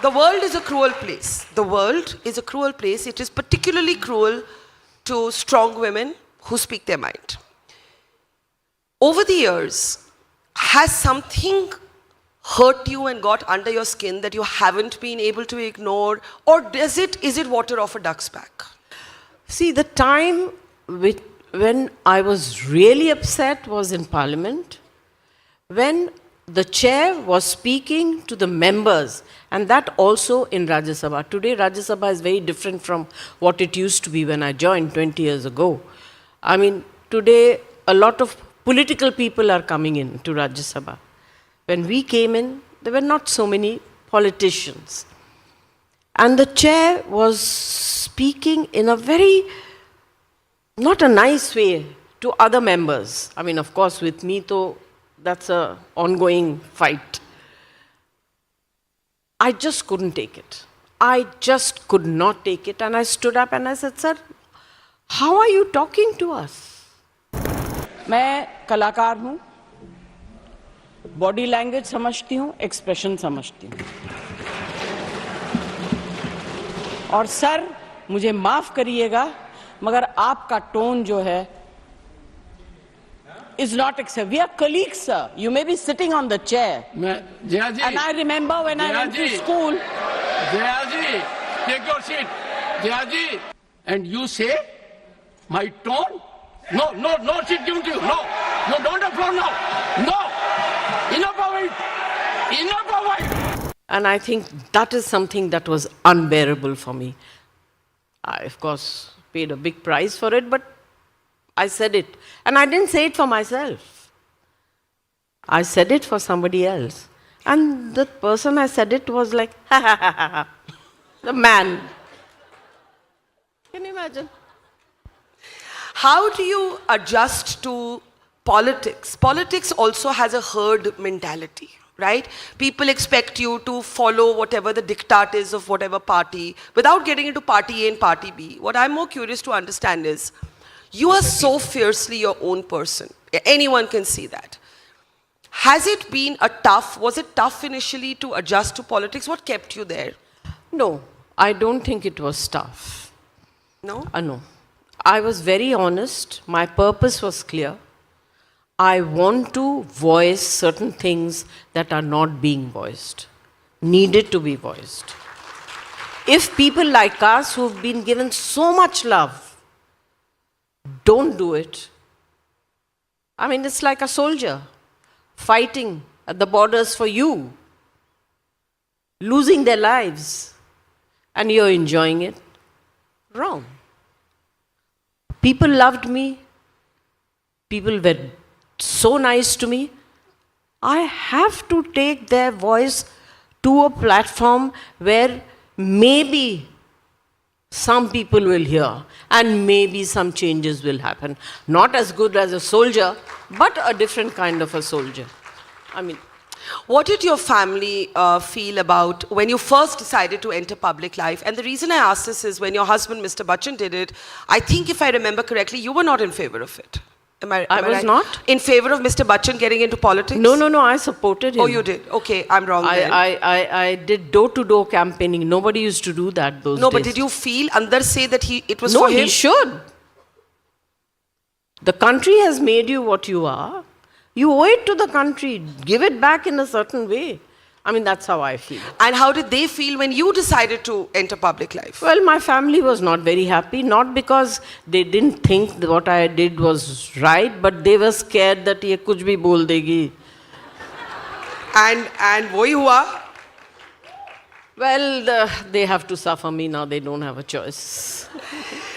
the world is a cruel place. The world is a cruel place. It is particularly cruel to strong women who speak their mind. Over the years, has something hurt you and got under your skin that you haven't been able to ignore? Or is it water off a duck's back? See, the time when I was really upset was in Parliament, when the chair was speaking to the members, and that also in Rajya Sabha. Today, Rajya Sabha is very different from what it used to be when I joined 20 years ago. I mean, today, a lot of political people are coming in to Rajya Sabha. When we came in, there were not so many politicians. And the chair was speaking in a very, not a nice way to other members. I mean, of course, with me, though, that's an ongoing fight. I just couldn't take it. I just could not take it. And I stood up and I said, sir, how are you talking to us? मैं कलाकार हूँ, body language समझती हूँ, expression समझती हूँ. और sir, मुझे माफ करिएगा, मगर आपका टोन जो है is not acceptable. We are colleagues, sir. You may be sitting on the chair. And I remember when I went to school. Jayaji, take your seat. Jayaji, and you say, my tone? No seat given to you. No, don't applaud now. No, enough of it. Enough of it. And I think that is something that was unbearable for me. I, of course, paid a big price for it, but I said it. And I didn't say it for myself. I said it for somebody else. And the person I said it was like, ha ha ha ha ha. The man. Can you imagine? How do you adjust to politics? Politics also has a herd mentality, right? People expect you to follow whatever the diktat is of whatever party without getting into party A and party B. What I'm more curious to understand is, you are so fiercely your own person. Anyone can see that. Was it tough initially to adjust to politics? What kept you there? No, I don't think it was tough. No? No. I was very honest. My purpose was clear. I want to voice certain things that are not being voiced, needed to be voiced. If people like us who've been given so much love don't do it, I mean, it's like a soldier fighting at the borders for you, losing their lives, and you're enjoying it. Wrong. People loved me. People were so nice to me. I have to take their voice to a platform where maybe some people will hear and maybe some changes will happen. Not as good as a soldier, but a different kind of a soldier. I mean, what did your family feel about when you first decided to enter public life? And the reason I ask this is when your husband, Mr. Bachchan, did it, I think if I remember correctly, you were not in favor of it. I was right? not? In favor of Mr. Bachchan getting into politics? No, I supported him. Oh, you did? Okay, I'm wrong then. I did door-to-door campaigning. Nobody used to do that those days. No, but did you feel Andar say that it was for him? No, he should. The country has made you what you are. You owe it to the country. Give it back in a certain way. I mean, that's how I feel. And how did they feel when you decided to enter public life? Well, my family was not very happy, not because they didn't think that what I did was right, but they were scared that ye kuch bhi bol degi. And wohi hua? Well, they have to suffer me now. They don't have a choice.